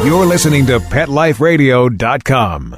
You're listening to PetLifeRadio.com.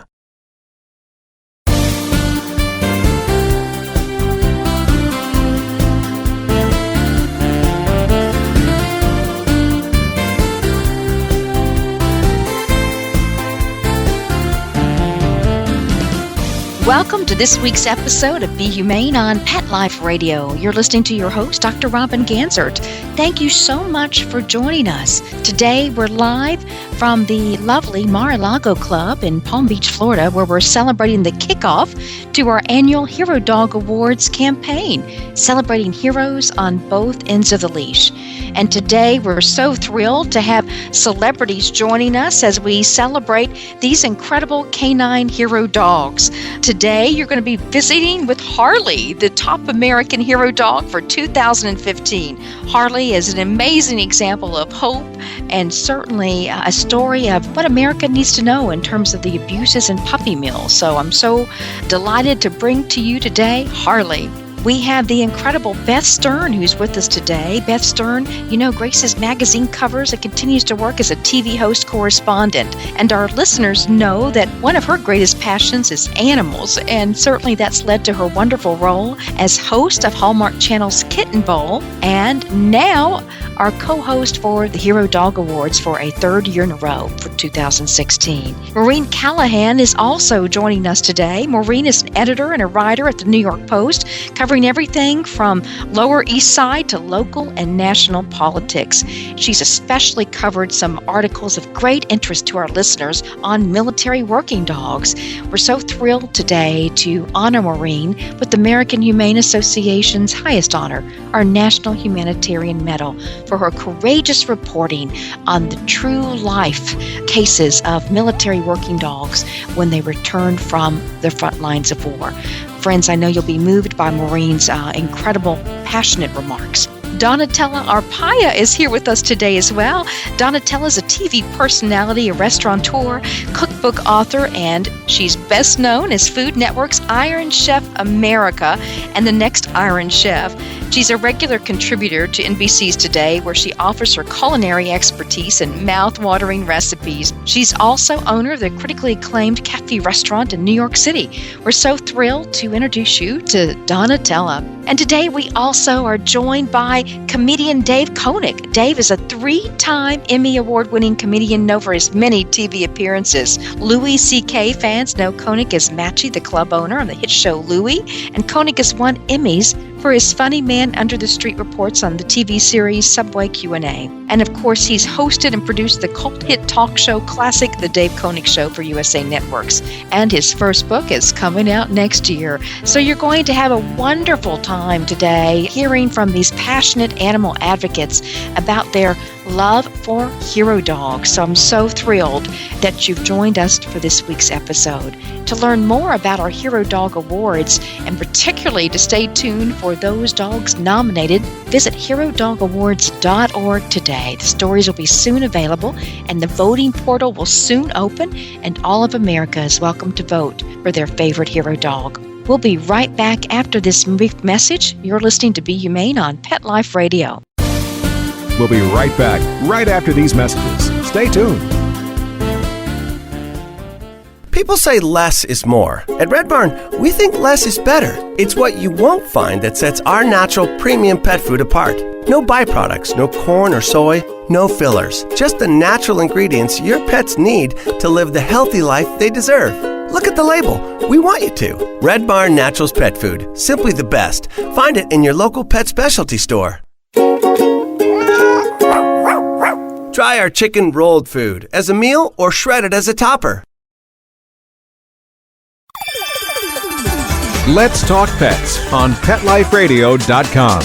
Welcome to this week's episode of Be Humane on Pet Life Radio. You're listening to your host, Dr. Robin Ganzert. Thank you so much for joining us. Today, we're live from the lovely Mar-a-Lago Club in Palm Beach, Florida, where we're celebrating the kickoff to our annual Hero Dog Awards campaign, celebrating heroes on both ends of the leash. And today, we're so thrilled to have celebrities joining us as we celebrate these incredible canine hero dogs. Today, you're going to be visiting with Harley, the top American hero dog for 2015. Harley is an amazing example of hope and certainly a story of what America needs to know in terms of the abuses in puppy mills. So I'm so delighted to bring to you today Harley. We have the incredible Beth Stern, who's with us today. Beth Stern, graces magazine covers and continues to work as a TV host correspondent. And our listeners know that one of her greatest passions is animals, and certainly that's led to her wonderful role as host of Hallmark Channel's Kitten Bowl, and now our co-host for the Hero Dog Awards for a third year in a row for 2016. Maureen Callahan is also joining us today. Maureen is an editor and a writer at the New York Post, covering everything from Lower East Side to local and national politics. She's especially covered some articles of great interest to our listeners on military working dogs. We're so thrilled today to honor Maureen with the American Humane Association's highest honor, our National Humanitarian Medal, for her courageous reporting on the true life cases of military working dogs when they return from the front lines of war. Friends, I know you'll be moved by Maureen's incredible, passionate remarks. Donatella Arpaia is here with us today as well. Donatella is a TV personality, a restaurateur, cookbook author, and she's best known as Food Network's Iron Chef America and the Next Iron Chef. She's a regular contributor to NBC's Today, where she offers her culinary expertise and mouth-watering recipes. She's also owner of the critically acclaimed cafe restaurant in New York City. We're so thrilled to introduce you to Donatella. And today we also are joined by comedian Dave Koenig. Dave is a 3-time Emmy Award-winning comedian known for his many TV appearances. Louis C.K. fans know Koenig as Matchy, the club owner on the hit show Louie, and Koenig has won Emmys for his funny Man Under the Street reports on the TV series Subway Q&A. And of course, he's hosted and produced the cult hit talk show classic, The Dave Koenig Show for USA Networks. And his first book is coming out next year. So you're going to have a wonderful time today hearing from these passionate animal advocates about their love for hero dogs. So I'm so thrilled that you've joined us for this week's episode. To learn more about our Hero Dog Awards, and particularly to stay tuned for those dogs nominated, visit HeroDogAwards.org today. The stories will be soon available, and the voting portal will soon open, and all of America is welcome to vote for their favorite hero dog. We'll be right back after this brief message. You're listening to Be Humane on Pet Life Radio. We'll be right back, right after these messages. Stay tuned. People say less is more. At Red Barn, we think less is better. It's what you won't find that sets our natural premium pet food apart. No byproducts, no corn or soy, no fillers. Just the natural ingredients your pets need to live the healthy life they deserve. Look at the label. We want you to. Red Barn Naturals Pet Food. Simply the best. Find it in your local pet specialty store. Try our chicken rolled food as a meal or shredded as a topper. Let's Talk Pets on PetLifeRadio.com.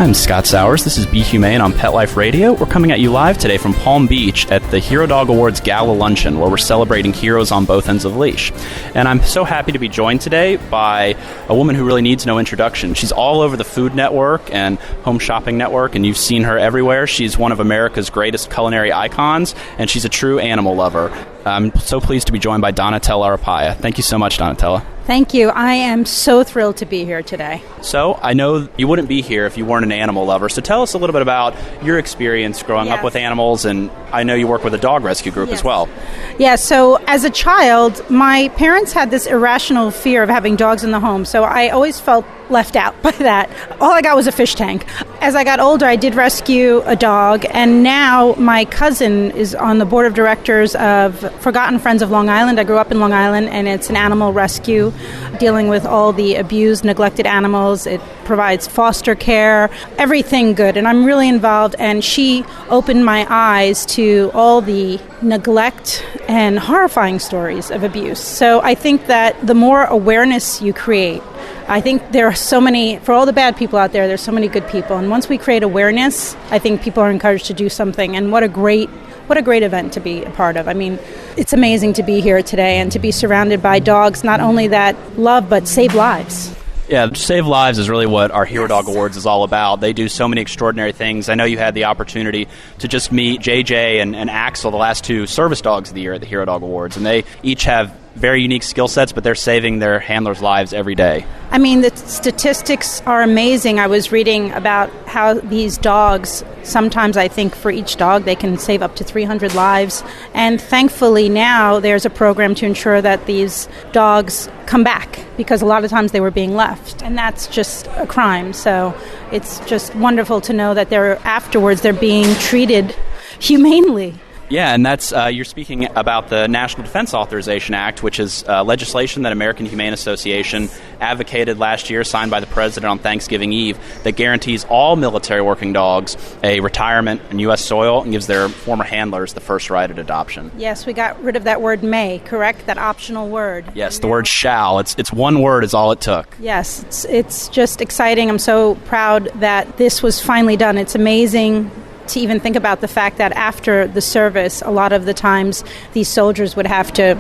I'm Scott Sowers. This is Be Humane on Pet Life Radio. We're coming at you live today from Palm Beach at the Hero Dog Awards Gala Luncheon, where we're celebrating heroes on both ends of the leash. And I'm so happy to be joined today by a woman who really needs no introduction. She's all over the Food Network and Home Shopping Network, and you've seen her everywhere. She's one of America's greatest culinary icons, and she's a true animal lover. I'm so pleased to be joined by Donatella Arpaia. Thank you so much, Donatella. Thank you. I am so thrilled to be here today. So I know you wouldn't be here if you weren't an animal lover. So tell us a little bit about your experience growing up with animals, and I know you work with a dog rescue group as well. Yeah, so as a child, my parents had this irrational fear of having dogs in the home, so I always felt left out by that. All I got was a fish tank. As I got older, I did rescue a dog, and now my cousin is on the board of directors of Forgotten Friends of Long Island. I grew up in Long Island, and it's an animal rescue dealing with all the abused, neglected animals. It provides foster care, everything good, and I'm really involved, and she opened my eyes to all the neglect and horrifying stories of abuse. So I think that the more awareness you create, I think there are so many, for all the bad people out there, there's so many good people. And once we create awareness, I think people are encouraged to do something. And what a great event to be a part of. I mean, it's amazing to be here today and to be surrounded by dogs, not only that love, but save lives. Yeah, Save Lives is really what our Hero Dog Awards is all about. They do so many extraordinary things. I know you had the opportunity to just meet JJ and Axel, the last two service dogs of the year at the Hero Dog Awards, and they each have very unique skill sets, but they're saving their handlers' lives every day. I mean, the statistics are amazing. I was reading about how these dogs, sometimes I think for each dog they can save up to 300 lives. And thankfully now there's a program to ensure that these dogs come back, because a lot of times they were being left. And that's just a crime. So it's just wonderful to know that afterwards they're being treated humanely. Yeah, and that's you're speaking about the National Defense Authorization Act, which is legislation that American Humane Association advocated last year, signed by the President on Thanksgiving Eve, that guarantees all military working dogs a retirement in U.S. soil and gives their former handlers the first right at adoption. Yes, we got rid of that word may, correct? That optional word. Yes, the word shall. It's one word is all it took. Yes, it's just exciting. I'm so proud that this was finally done. It's amazing to even think about the fact that after the service, a lot of the times these soldiers would have to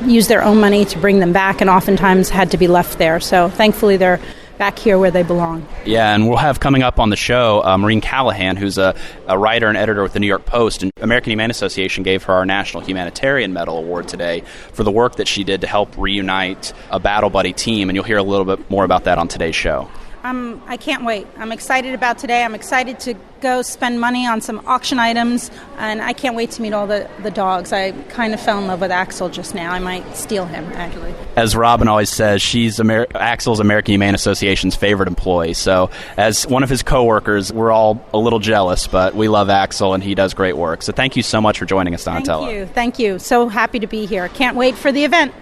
use their own money to bring them back, and oftentimes had to be left there. So thankfully they're back here where they belong. Yeah, and we'll have coming up on the show Maureen Callahan, who's a writer and editor with the New York Post. And American Humane Association gave her our National Humanitarian Medal Award today for the work that she did to help reunite a battle buddy team. And you'll hear a little bit more about that on today's show. I can't wait. I'm excited about today. I'm excited to go spend money on some auction items, and I can't wait to meet all the dogs. I kind of fell in love with Axel just now. I might steal him, actually. As Robin always says, she's Axel's American Humane Association's favorite employee. So as one of his coworkers, we're all a little jealous, but we love Axel, and he does great work. So thank you so much for joining us, Donatella. Thank you. So happy to be here. Can't wait for the event.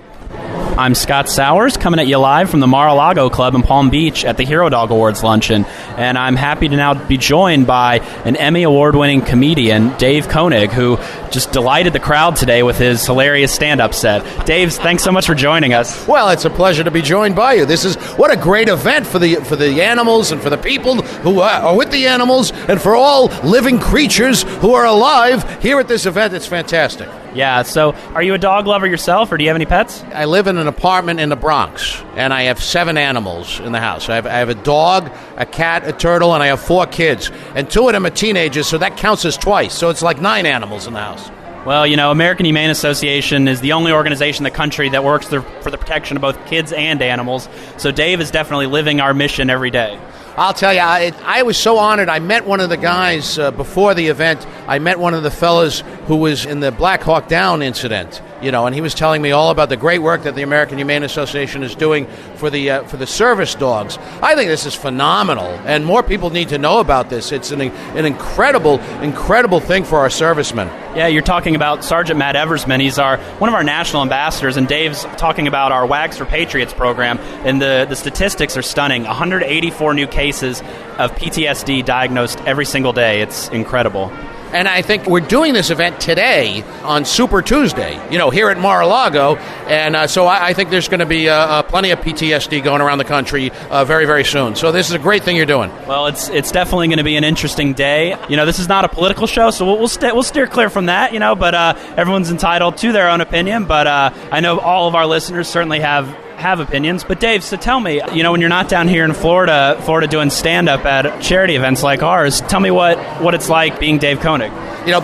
I'm Scott Sowers, coming at you live from the Mar-a-Lago Club in Palm Beach at the Hero Dog Awards luncheon, and I'm happy to now be joined by an Emmy Award-winning comedian, Dave Koenig, who just delighted the crowd today with his hilarious stand-up set. Dave, thanks so much for joining us. Well, it's a pleasure to be joined by you. What a great event for the animals and for the people who are with the animals and for all living creatures who are alive here at this event. It's fantastic. Yeah, so are you a dog lover yourself, or do you have any pets? I live in an apartment in the Bronx, and I have 7 animals in the house. I have a dog, a cat, a turtle, and I have 4 kids. And 2 of them are teenagers, so that counts as twice. So it's like 9 animals in the house. Well, you know, American Humane Association is the only organization in the country that works for the protection of both kids and animals. So Dave is definitely living our mission every day. I'll tell you, I was so honored. I met one of the guys before the event. I met one of the fellas who was in the Black Hawk Down incident, and he was telling me all about the great work that the American Humane Association is doing for the service dogs. I think this is phenomenal, and more people need to know about this. It's an incredible thing for our servicemen. Yeah, you're talking about Sergeant Matt Eversman. He's one of our national ambassadors, and Dave's talking about our Wags for Patriots program, and the statistics are stunning. 184 new cases of PTSD diagnosed every single day. It's incredible. And I think we're doing this event today on Super Tuesday, here at Mar-a-Lago. And so I think there's going to be plenty of PTSD going around the country very, very soon. So this is a great thing you're doing. Well, it's definitely going to be an interesting day. This is not a political show, so we'll steer clear from that, but everyone's entitled to their own opinion. But I know all of our listeners certainly have opinions. But Dave, so tell me, when you're not down here in Florida doing stand-up at charity events like ours, tell me what it's like being Dave Koenig.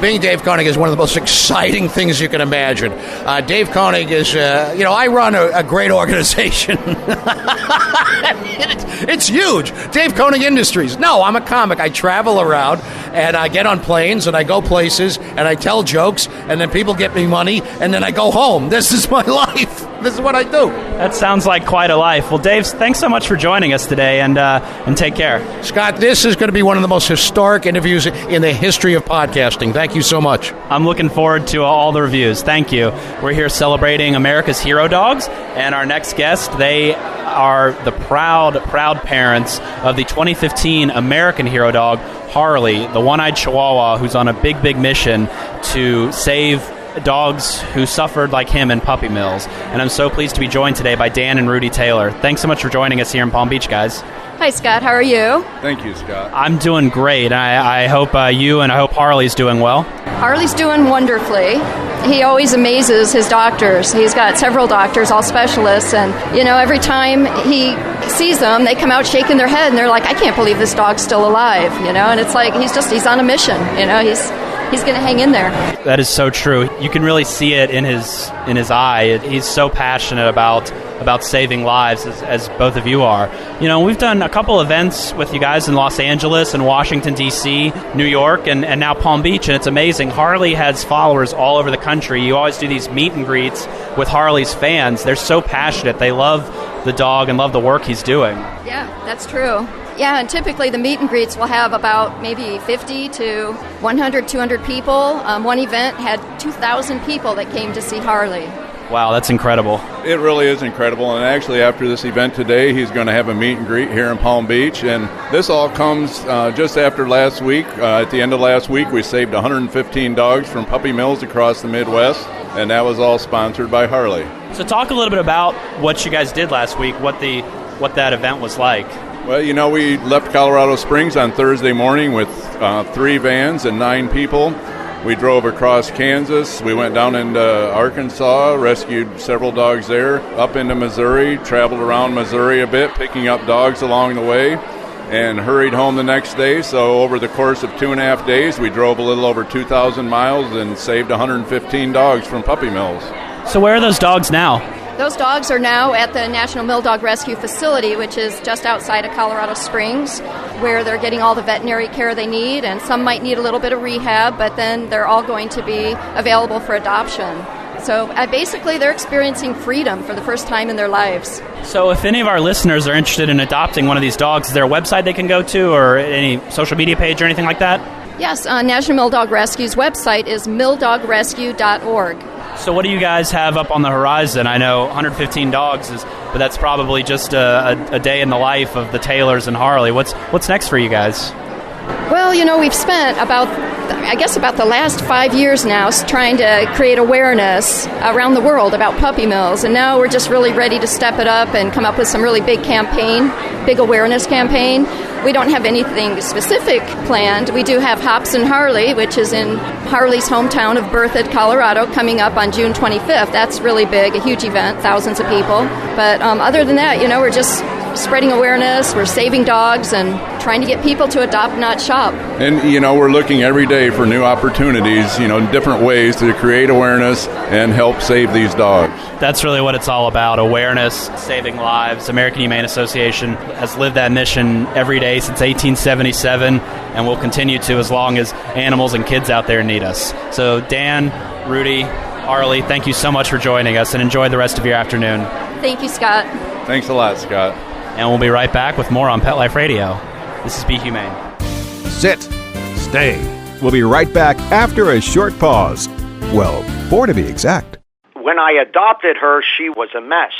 Being Dave Koenig is one of the most exciting things you can imagine. Dave Koenig is, I run a great organization. It's huge. Dave Koenig Industries. No, I'm a comic. I travel around, and I get on planes, and I go places, and I tell jokes, and then people get me money, and then I go home. This is my life. This is what I do. That sounds like quite a life. Well, Dave, thanks so much for joining us today, and take care. Scott, this is going to be one of the most historic interviews in the history of podcasting. Thank you so much. I'm looking forward to all the reviews. Thank you. We're here celebrating America's hero dogs, and our next guest, they are the proud parents of the 2015 American hero dog, Harley, the one-eyed Chihuahua who's on a big mission to save dogs who suffered like him in puppy mills. And I'm so pleased to be joined today by Dan and Rudy Taylor. Thanks so much for joining us here in Palm Beach, guys. Hi, Scott. How are you? Thank you, Scott. I'm doing great. I hope you and I hope Harley's doing well. Harley's doing wonderfully. He always amazes his doctors. He's got several doctors, all specialists, and, every time he sees them, they come out shaking their head, and they're like, I can't believe this dog's still alive, and it's like he's on a mission, He's going to hang in there. That is so true. You can really see it in his eye. He's so passionate about saving lives, as both of you are. We've done a couple events with you guys in Los Angeles and Washington, D.C., New York, and now Palm Beach, and it's amazing. Harley has followers all over the country. You always do these meet and greets with Harley's fans. They're so passionate. They love the dog and love the work he's doing. Yeah, that's true. Yeah, and typically the meet and greets will have about maybe 50 to 100, 200 people. One event had 2,000 people that came to see Harley. Wow, that's incredible. It really is incredible, and actually after this event today, he's going to have a meet and greet here in Palm Beach, and this all comes just after last week. At the end of last week, we saved 115 dogs from puppy mills across the Midwest, and that was all sponsored by Harley. So talk a little bit about what you guys did last week, what that event was like. Well, we left Colorado Springs on Thursday morning with 3 vans and 9 people. We drove across Kansas. We went down into Arkansas, rescued several dogs there, up into Missouri, traveled around Missouri a bit, picking up dogs along the way, and hurried home the next day. So over the course of 2.5 days, we drove a little over 2,000 miles and saved 115 dogs from puppy mills. So where are those dogs now? Those dogs are now at the National Mill Dog Rescue Facility, which is just outside of Colorado Springs, where they're getting all the veterinary care they need, and some might need a little bit of rehab, but then they're all going to be available for adoption. So basically they're experiencing freedom for the first time in their lives. So if any of our listeners are interested in adopting one of these dogs, is there a website they can go to or any social media page or anything like that? Yes, National Mill Dog Rescue's website is milldogrescue.org. So what do you guys have up on the horizon? I know 115 dogs, but that's probably just a day in the life of the Taylors and Harley. What's next for you guys? Well, we've spent about the last 5 years now trying to create awareness around the world about puppy mills, and now we're just really ready to step it up and come up with some really big awareness campaign. We don't have anything specific planned. We do have Hops and Harley, which is in Harley's hometown of Berthoud, Colorado, coming up on June 25th. That's really big, a huge event, thousands of people. But other than that, we're just spreading awareness, we're saving dogs, and trying to get people to adopt, not shop. And, we're looking every day for new opportunities, different ways to create awareness and help save these dogs. That's really what it's all about, awareness, saving lives. American Humane Association has lived that mission every day since 1877, and will continue to as long as animals and kids out there need us. So Dan, Rudy, Harley, thank you so much for joining us, and enjoy the rest of your afternoon. Thank you, Scott. Thanks a lot, Scott. And we'll be right back with more on Pet Life Radio. This is Be Humane. Sit. Stay. We'll be right back after a short pause. Well, 4 to be exact. When I adopted her, she was a mess.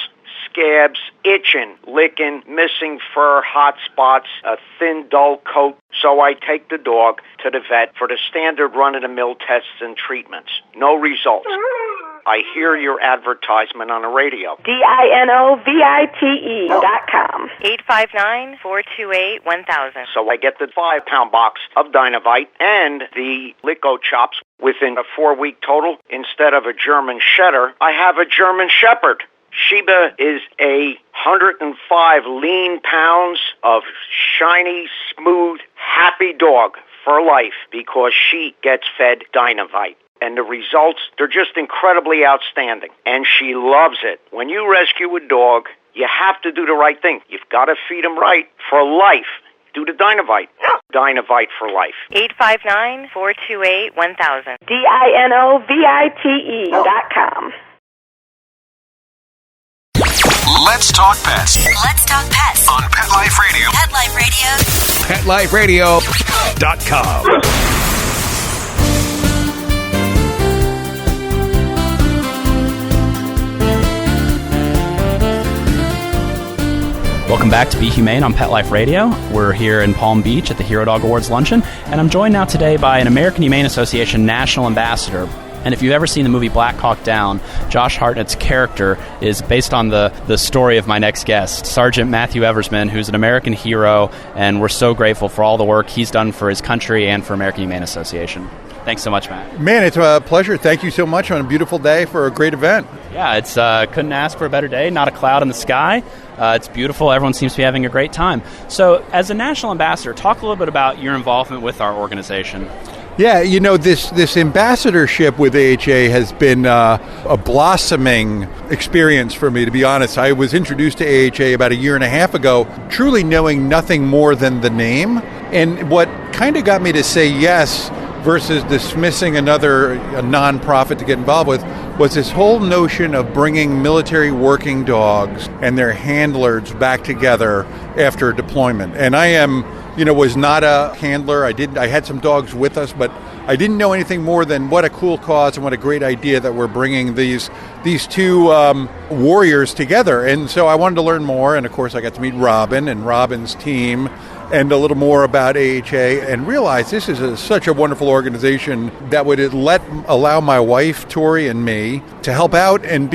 Scabs, itching, licking, missing fur, hot spots, a thin, dull coat. So I take the dog to the vet for the standard run-of-the-mill tests and treatments. No results. I hear your advertisement on the radio. DINOVITE.com. 859-428-1000. So I get the 5-pound box of Dinovite and the Lico Chops within a 4-week total. Instead of a German Setter, I have a German Shepherd. Sheba is 105 lean pounds of shiny, smooth, happy dog for life because she gets fed Dynavite. And the results, they're just incredibly outstanding. And she loves it. When you rescue a dog, you have to do the right thing. You've got to feed them right for life. Do the Dynavite. Dynavite for life. 859-428-1000. DINOVITE.com. Let's talk pets. Let's talk pets On Pet Life Radio. Pet Life Radio. PetLifeRadio.com. Welcome back to Be Humane on Pet Life Radio. We're here in Palm Beach at the Hero Dog Awards Luncheon, and I'm joined now today by an American Humane Association National Ambassador. And if you've ever seen the movie Black Hawk Down, Josh Hartnett's character is based on the story of my next guest, Sergeant Matthew Eversman, who's an American hero, and we're so grateful for all the work he's done for his country and for American Humane Association. Thanks so much, Matt. Man, it's a pleasure. Thank you so much on a beautiful day for a great event. Yeah, it's couldn't ask for a better day. Not a cloud in the sky. It's beautiful. Everyone seems to be having a great time. So, as a national ambassador, talk a little bit about your involvement with our organization. Yeah, you know, this ambassadorship with AHA has been a blossoming experience for me, to be honest. I was introduced to AHA about a year and a half ago, truly knowing nothing more than the name. And what kind of got me to say yes versus dismissing a nonprofit to get involved with was this whole notion of bringing military working dogs and their handlers back together after deployment. And I was not a handler. I had some dogs with us, but I didn't know anything more than what a cool cause and what a great idea that we're bringing these two warriors together. And so I wanted to learn more, and of course I got to meet Robin and Robin's team and a little more about AHA, and realize this is such a wonderful organization that would allow my wife, Tori, and me to help out and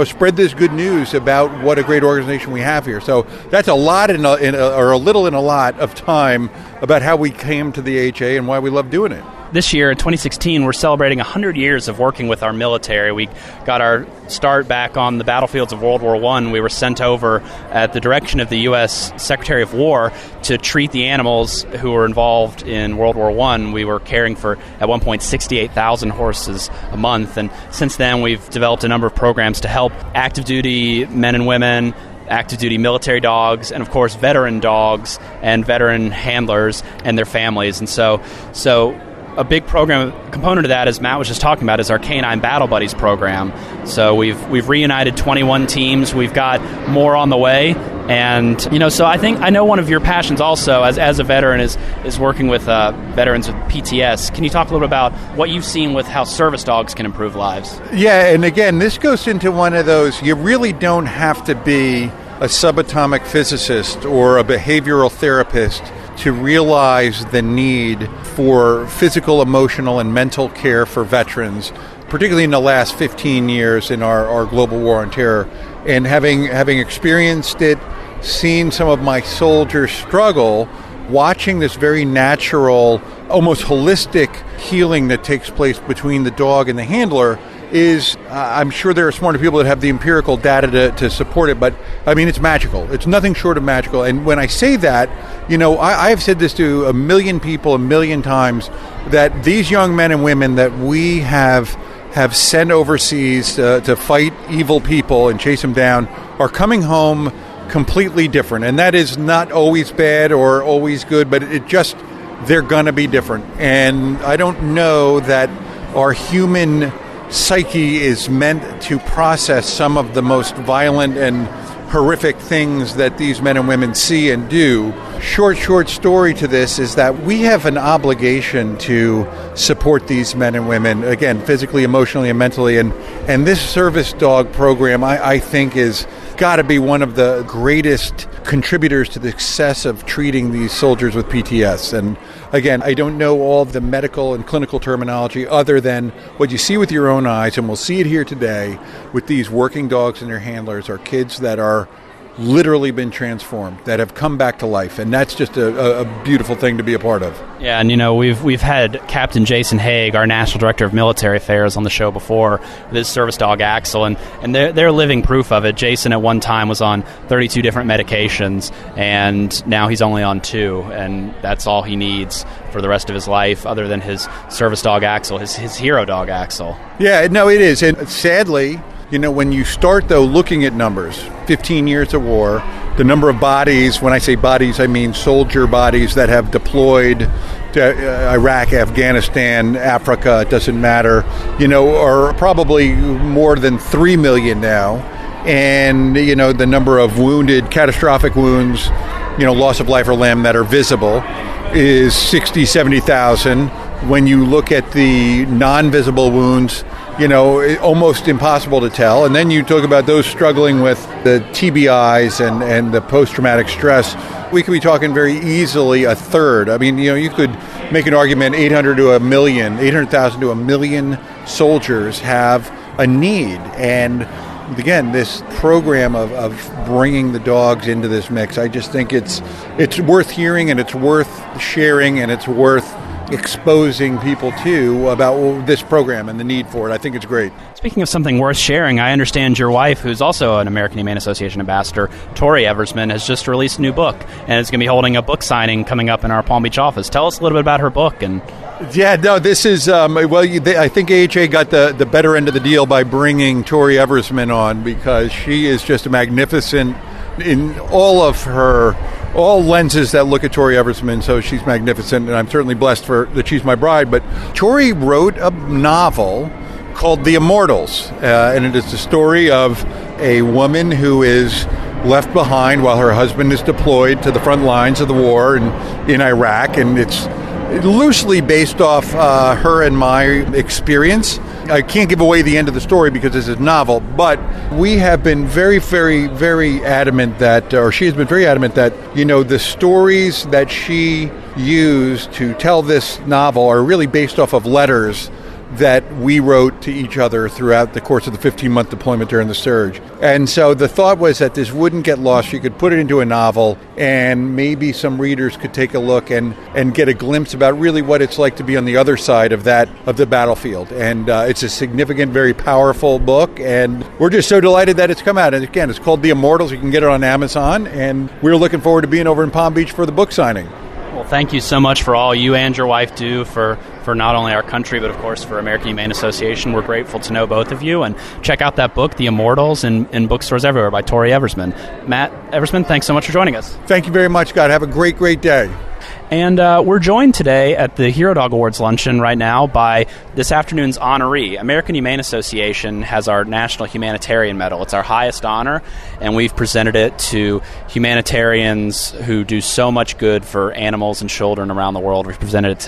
spread this good news about what a great organization we have here. So that's a lot or a little in a lot of time about how we came to the AHA and why we love doing it. This year, in 2016, we're celebrating 100 years of working with our military. We got our start back on the battlefields of World War I. We were sent over at the direction of the U.S. Secretary of War to treat the animals who were involved in World War I. We were caring for, at one point, 68,000 horses a month. And since then, we've developed a number of programs to help active duty men and women, active duty military dogs, and of course veteran dogs and veteran handlers and their families. And so a big component of that, as Matt was just talking about, is our Canine Battle Buddies program. So we've reunited 21 teams. We've got more on the way. And, so I know one of your passions also as a veteran is working with veterans with PTS. Can you talk a little bit about what you've seen with how service dogs can improve lives? Yeah, and again, this goes into one of those, you really don't have to be a subatomic physicist or a behavioral therapist to realize the need for physical, emotional, and mental care for veterans, particularly in the last 15 years in our global war on terror. And having experienced it, seen some of my soldiers struggle, watching this very natural, almost holistic healing that takes place between the dog and the handler is, I'm sure there are smarter people that have the empirical data to support it, but I mean, it's magical. It's nothing short of magical. And when I say that, I have said this to a million people a million times, that these young men and women that we have sent overseas to fight evil people and chase them down are coming home completely different. And that is not always bad or always good, but they're going to be different. And I don't know that our human psyche is meant to process some of the most violent and horrific things that these men and women see and do. Short story to this is that we have an obligation to support these men and women, again, physically, emotionally, and mentally. And this service dog program, I think, is got to be one of the greatest contributors to the success of treating these soldiers with PTS. And again, I don't know all of the medical and clinical terminology other than what you see with your own eyes, and we'll see it here today with these working dogs and their handlers, are kids that are literally been transformed, that have come back to life. And that's just a beautiful thing to be a part of. Yeah, and we've had Captain Jason Haig, our National Director of Military Affairs, on the show before with his service dog Axel, and they're living proof of it. Jason at one time was on 32 different medications, and now he's only on 2, and that's all he needs for the rest of his life, other than his service dog Axel, his hero dog Axel. Yeah, no, it is. And sadly, when you start, though, looking at numbers, 15 years of war, the number of bodies, when I say bodies, I mean soldier bodies that have deployed to Iraq, Afghanistan, Africa, it doesn't matter, are probably more than 3 million now. And, the number of wounded, catastrophic wounds, loss of life or limb that are visible is 60, 70,000. When you look at the non-visible wounds, almost impossible to tell. And then you talk about those struggling with the TBIs and the post-traumatic stress. We could be talking very easily a third. I mean, you could make an argument 800,000 to a million soldiers have a need. And again, this program of bringing the dogs into this mix, I just think it's worth hearing, and it's worth sharing, and it's worth exposing people to about this program and the need for it. I think it's great. Speaking of something worth sharing, I understand your wife, who's also an American Humane Association ambassador, Tori Eversman, has just released a new book, and is going to be holding a book signing coming up in our Palm Beach office. Tell us a little bit about her book. And yeah, no, this is, I think AHA got the better end of the deal by bringing Tori Eversman on, because she is just a magnificent in all lenses that look at Tori Eversman, so she's magnificent, and I'm certainly blessed that she's my bride. But Tori wrote a novel called The Immortals, and it is the story of a woman who is left behind while her husband is deployed to the front lines of the war in Iraq, and it's loosely based off her and my experience. I can't give away the end of the story because this is a novel, but we have been very, very, very adamant that, or she has been very adamant that, the stories that she used to tell this novel are really based off of letters that we wrote to each other throughout the course of the 15-month deployment during the surge. And so the thought was that this wouldn't get lost. You could put it into a novel, and maybe some readers could take a look and get a glimpse about really what it's like to be on the other side of the battlefield. And it's a significant, very powerful book, and we're just so delighted that it's come out. And again, it's called The Immortals. You can get it on Amazon, and we're looking forward to being over in Palm Beach for the book signing. Well, thank you so much for all you and your wife do for not only our country, but of course for American Humane Association. We're grateful to know both of you, and check out that book, The Immortals, in bookstores everywhere by Tori Eversman. Matt Eversman, thanks so much for joining us. Thank you very much, Scott. Have a great, great day. And we're joined today at the Hero Dog Awards luncheon right now by this afternoon's honoree. American Humane Association has our National Humanitarian Medal. It's our highest honor, and we've presented it to humanitarians who do so much good for animals and children around the world. We've presented it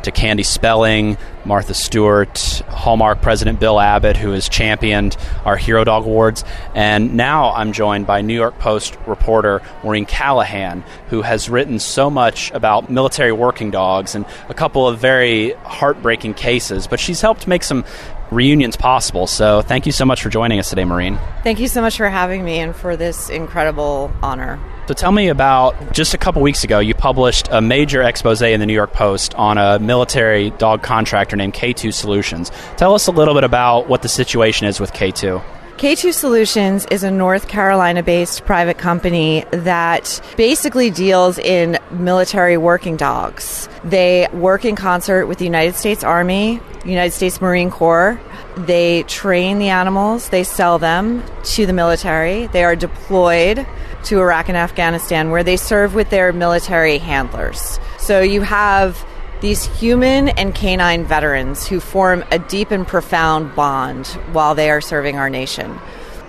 to Candy Spelling, Martha Stewart, Hallmark President Bill Abbott, who has championed our Hero Dog Awards. And now I'm joined by New York Post reporter Maureen Callahan, who has written so much about military working dogs and a couple of very heartbreaking cases, but she's helped make some reunions possible. So thank you so much for joining us today, Maureen. Thank you so much for having me and for this incredible honor. So tell me about, just a couple weeks ago, you published a major expose in the New York Post on a military dog contractor named K2 Solutions. Tell us a little bit about what the situation is with K2. K2 Solutions is a North Carolina-based private company that basically deals in military working dogs. They work in concert with the United States Army, United States Marine Corps. They train the animals, they sell them to the military. They are deployed to Iraq and Afghanistan, where they serve with their military handlers. So you have these human and canine veterans who form a deep and profound bond while they are serving our nation.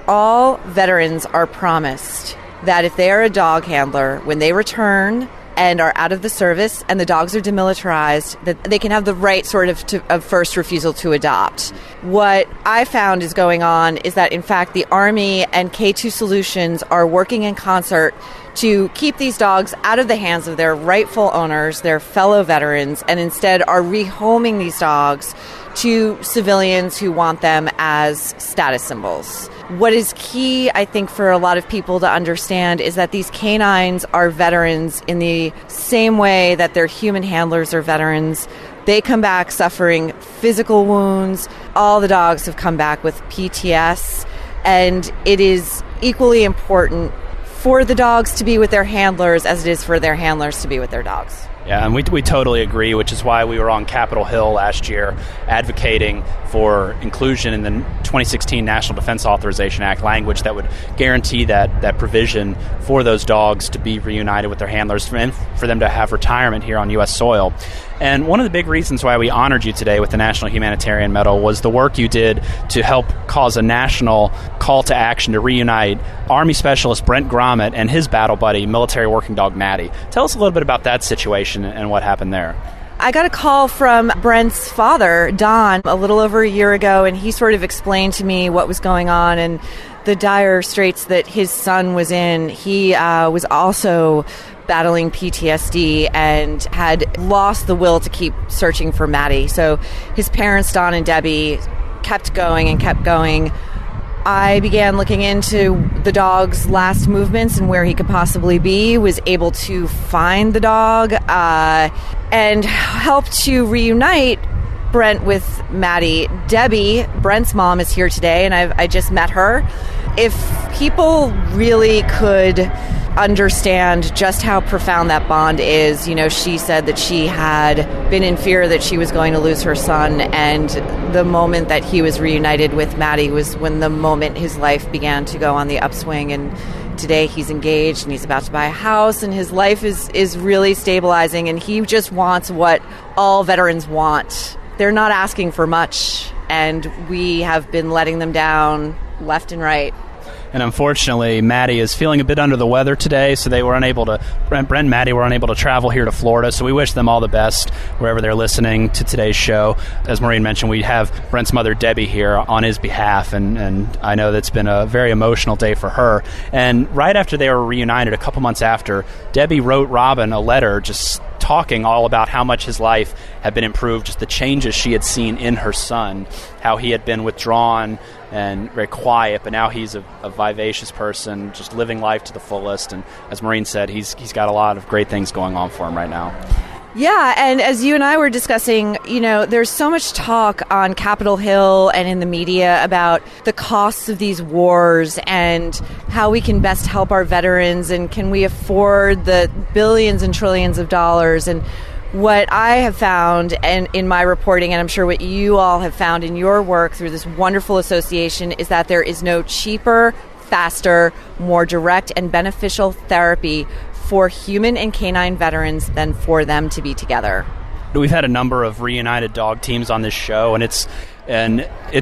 All veterans are promised that if they are a dog handler, when they return and are out of the service and the dogs are demilitarized, that they can have the right sort of first refusal to adopt. What I found is going on is that, in fact, the Army and K2 Solutions are working in concert to keep these dogs out of the hands of their rightful owners, their fellow veterans, and instead are rehoming these dogs to civilians who want them as status symbols. what is key, I think, for a lot of people to understand is that these canines are veterans in the same way that their human handlers are veterans. They come back suffering physical wounds. All the dogs have come back with PTS, and it is equally important for the dogs to be with their handlers as it is for their handlers to be with their dogs. Yeah, and we totally agree, which is why we were on Capitol Hill last year advocating for inclusion in the 2016 National Defense Authorization Act language that would guarantee that provision for those dogs to be reunited with their handlers and for them to have retirement here on U.S. soil. And one of the big reasons why we honored you today with the National Humanitarian Medal was the work you did to help cause a national call to action to reunite Army Specialist Brent Gromit and his battle buddy, military working dog Maddie. Tell us a little bit about that situation and what happened there. I got a call from Brent's father, Don, a little over a year ago, and he sort of explained to me what was going on and the dire straits that his son was in. He was also battling PTSD and had lost the will to keep searching for Maddie. So his parents, Don and Debbie, kept going and kept going. I began looking into the dog's last movements and where he could possibly be, was able to find the dog and helped to reunite Brent with Maddie. Debbie, Brent's mom, is here today, and I just met her. If people really could understand just how profound that bond is, she said that she had been in fear that she was going to lose her son, and the moment that he was reunited with Maddie was when the moment his life began to go on the upswing. And today he's engaged and he's about to buy a house, and his life is really stabilizing, and he just wants what all veterans want. They're not asking for much, and we have been letting them down left and right. And unfortunately, Maddie is feeling a bit under the weather today, so they were unable to, Brent and Maddie were unable to travel here to Florida, so we wish them all the best wherever they're listening to today's show. As Maureen mentioned, we have Brent's mother, Debbie, here on his behalf, and I know that's been a very emotional day for her. And right after they were reunited, a couple months after, Debbie wrote Robin a letter just talking all about how much his life had been improved, just the changes she had seen in her son, how he had been withdrawn and very quiet, but now he's a vivacious person, just living life to the fullest. And as Maureen said, he's got a lot of great things going on for him right now. Yeah, and as you and I were discussing, there's so much talk on Capitol Hill and in the media about the costs of these wars and how we can best help our veterans, and can we afford the billions and trillions of dollars. And what I have found, and in my reporting, and I'm sure what you all have found in your work through this wonderful association, is that there is no cheaper, faster, more direct and beneficial therapy for human and canine veterans than for them to be together. We've had a number of reunited dog teams on this show, and it's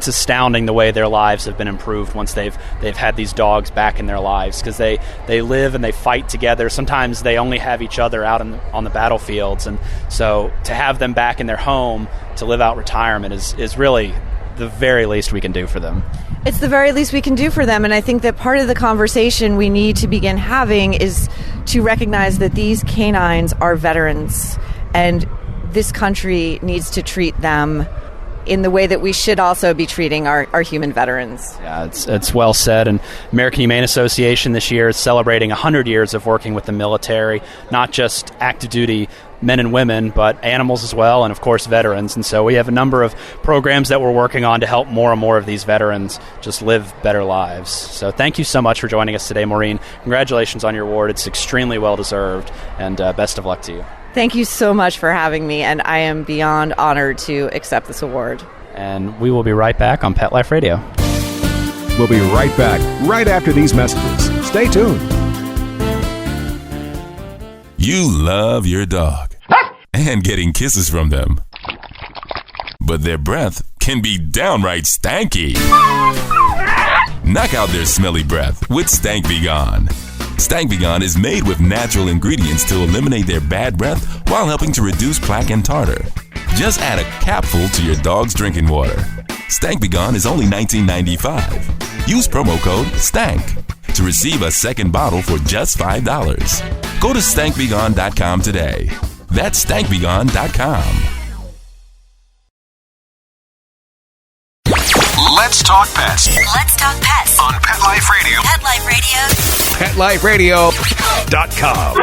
astounding the way their lives have been improved once they've had these dogs back in their lives, because they live and they fight together. Sometimes they only have each other out on the battlefields, and so to have them back in their home to live out retirement is really the very least we can do for them. It's the very least we can do for them, and I think that part of the conversation we need to begin having is to recognize that these canines are veterans, and this country needs to treat them in the way that we should also be treating our human veterans. Yeah, it's well said. And American Humane Association this year is celebrating 100 years of working with the military, not just active duty men and women, but animals as well, and of course veterans. And so we have a number of programs that we're working on to help more and more of these veterans just live better lives. So thank you so much for joining us today, Maureen. Congratulations on your award. It's extremely well deserved, and best of luck to you. Thank you so much for having me, and I am beyond honored to accept this award. And we will be right back on Pet Life Radio. We'll be right back right after these messages. Stay tuned. You love your dog and getting kisses from them, but their breath can be downright stanky. Knock out their smelly breath with Stank Be Gone. Stank Be Gone is made with natural ingredients to eliminate their bad breath while helping to reduce plaque and tartar. Just add a capful to your dog's drinking water. Stank Be Gone is only $19.95. Use promo code STANK to receive a second bottle for just $5. Go to stankbegone.com today. That's stankbegone.com. Let's Talk Pets. Let's Talk Pets On Pet Life Radio. Pet Life PetLifeRadio.com.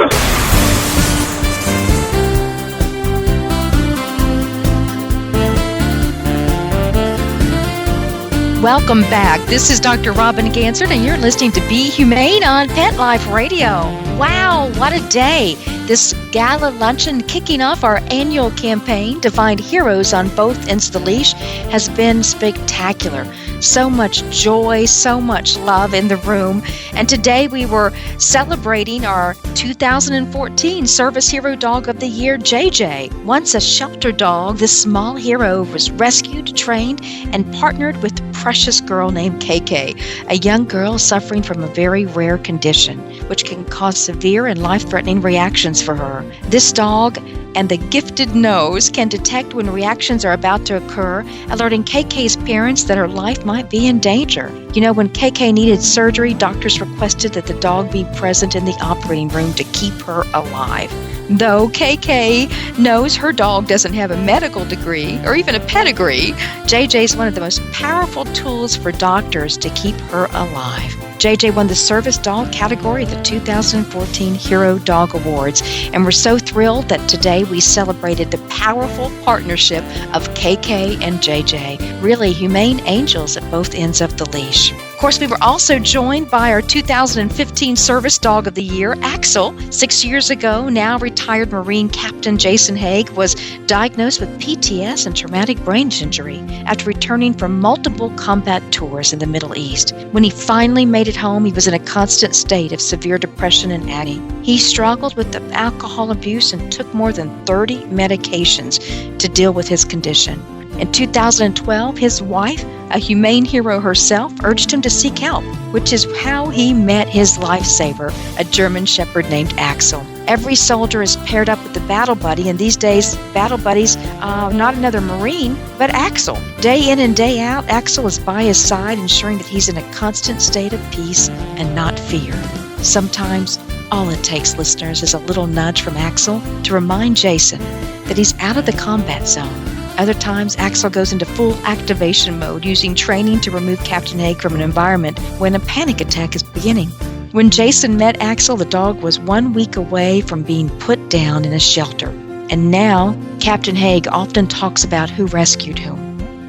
Welcome back. This is Dr. Robin Gansert, and you're listening to Be Humane on Pet Life Radio. Wow, what a day. This gala luncheon kicking off our annual campaign to find heroes on both ends of the leash has been spectacular. So much joy, so much love in the room. And today we were celebrating our 2014 Service Hero Dog of the Year, JJ. Once a shelter dog, this small hero was rescued, trained, and partnered with a precious girl named KK, a young girl suffering from a very rare condition, which can cause severe and life-threatening reactions for her. This dog and the gifted nose can detect when reactions are about to occur, alerting KK's parents that her life might be in danger. You know, when KK needed surgery, doctors requested that the dog be present in the operating room to keep her alive. Though KK knows her dog doesn't have a medical degree or even a pedigree, JJ is one of the most powerful tools for doctors to keep her alive. JJ won the Service Dog category at the 2014 Hero Dog Awards, and we're so thrilled that today we celebrated the powerful partnership of KK and JJ, really humane angels at both ends of the leash. Of course, we were also joined by our 2015 Service Dog of the Year, Axel. 6 years ago, now retired Marine Captain Jason Haig was diagnosed with PTS and traumatic brain injury after returning from multiple combat tours in the Middle East. When he finally made it home, he was in a constant state of severe depression and agony. He struggled with the alcohol abuse and took more than 30 medications to deal with his condition. In 2012, his wife, a humane hero herself, urged him to seek help, which is how he met his lifesaver, a German Shepherd named Axel. Every soldier is paired up with a battle buddy, and these days, battle buddies, not another Marine, but Axel. Day in and day out, Axel is by his side, ensuring that he's in a constant state of peace and not fear. Sometimes, all it takes, listeners, is a little nudge from Axel to remind Jason that he's out of the combat zone. Other times, Axel goes into full activation mode, using training to remove Captain Haig from an environment when a panic attack is beginning. When Jason met Axel, the dog was 1 week away from being put down in a shelter. And now, Captain Haig often talks about who rescued whom.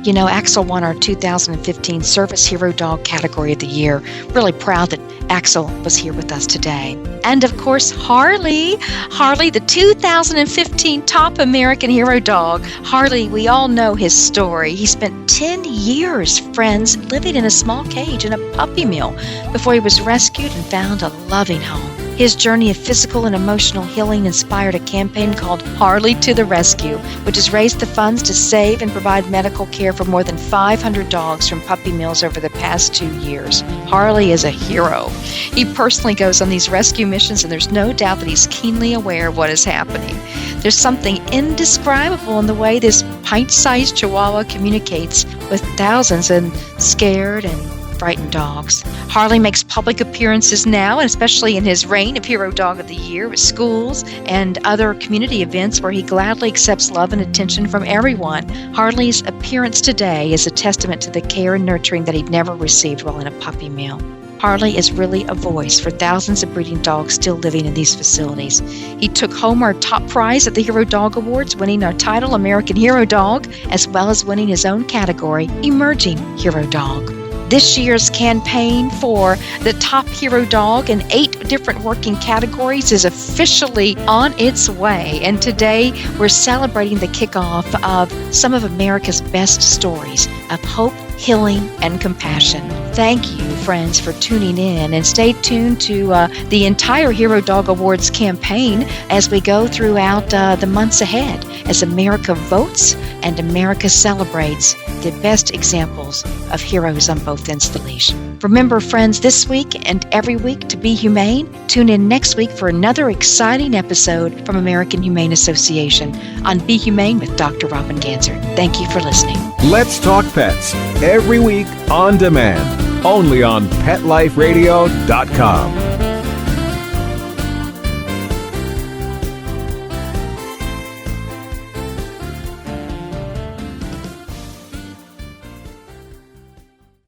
You know, Axel won our 2015 Service Hero Dog category of the year. Really proud that Axel was here with us today. And of course, Harley, the 2015 Top American Hero Dog. Harley, we all know his story. He spent 10 years, friends, living in a small cage in a puppy mill before he was rescued and found a loving home. His journey of physical and emotional healing inspired a campaign called Harley to the Rescue, which has raised the funds to save and provide medical care for more than 500 dogs from puppy mills over the past 2 years. Harley is a hero. He personally goes on these rescue missions, and there's no doubt that he's keenly aware of what is happening. There's something indescribable in the way this pint-sized Chihuahua communicates with thousands of scared and frightened dogs. Harley makes public appearances now, and especially in his reign of Hero Dog of the Year, with schools and other community events where he gladly accepts love and attention from everyone. Harley's appearance today is a testament to the care and nurturing that he'd never received while in a puppy mill. Harley is really a voice for thousands of breeding dogs still living in these facilities. He took home our top prize at the Hero Dog Awards, winning our title American Hero Dog, as well as winning his own category, Emerging Hero Dog. This year's campaign for the top hero dog in 8 different working categories is officially on its way. And today we're celebrating the kickoff of some of America's best stories of hope, healing, and compassion. Thank you, friends, for tuning in, and stay tuned to the entire Hero Dog Awards campaign as we go throughout the months ahead, as America votes and America celebrates the best examples of heroes on both ends of the leash. Remember, friends, this week and every week to be humane. Tune in next week for another exciting episode from American Humane Association on Be Humane with Dr. Robin Gansert. Thank you for listening. Let's Talk Pets, every week on demand, only on PetLifeRadio.com.